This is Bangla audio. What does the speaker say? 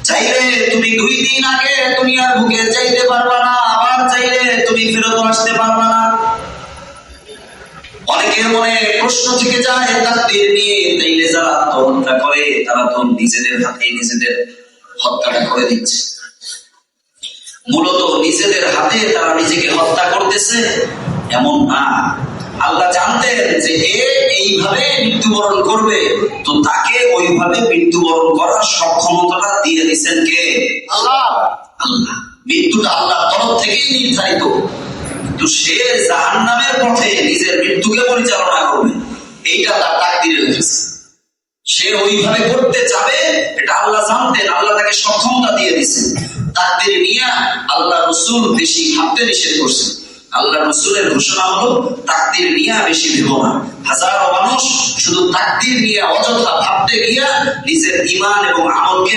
চাইলে তুমি 2 দিন আগে দুনিয়ার বুকে যাইতে পারবা না, আবার চাইলে তুমি ফেরত আসতে পারবা না। অনেকের মনে প্রশ্ন থেকে যায় তাকদীর নিয়ে, তাইলে যারা আত্মহত্যা করে তারা তো নিজেদের হাতে নিজেদের হত্যাটা করে দিচ্ছে। মূলত নিজেদের হাতে তারা নিজেকে হত্যা করতেছে এমন না। আল্লাহ জানতেন যে এ এইভাবে মৃত্যুবরণ করবে, তো তাকে ওইভাবে মৃত্যুবরণ করার সক্ষমতাটা দিয়ে দিচ্ছেন কে? আল্লাহ। আল্লাহ। মৃত্যুটা আল্লাহর তরফ থেকেই নির্ধারিত, তো সে জাহান্নামের পথে নিজের মৃত্যুকে পরিচালনা করবে, এইটা তার তাকদীরে লিখেছে। সে ওইভাবে করতে যাবে এটা আল্লাহ জানতেন, আল্লাহ তাকে সক্ষমতা দিয়ে দিচ্ছেন। তাকদীর নিয়ে আল্লাহ রাসূল বেশি ভাবতে নিষেধ করছেন। আল্লাহ রাসূলের ঘোষণা হলো তাকদীর নিয়ে বেশি ভেবো না। হাজারো মানুষ শুধু তাকদীর নিয়ে অযথা ভাবতে গিয়া নিজের ঈমান এবং আমলকে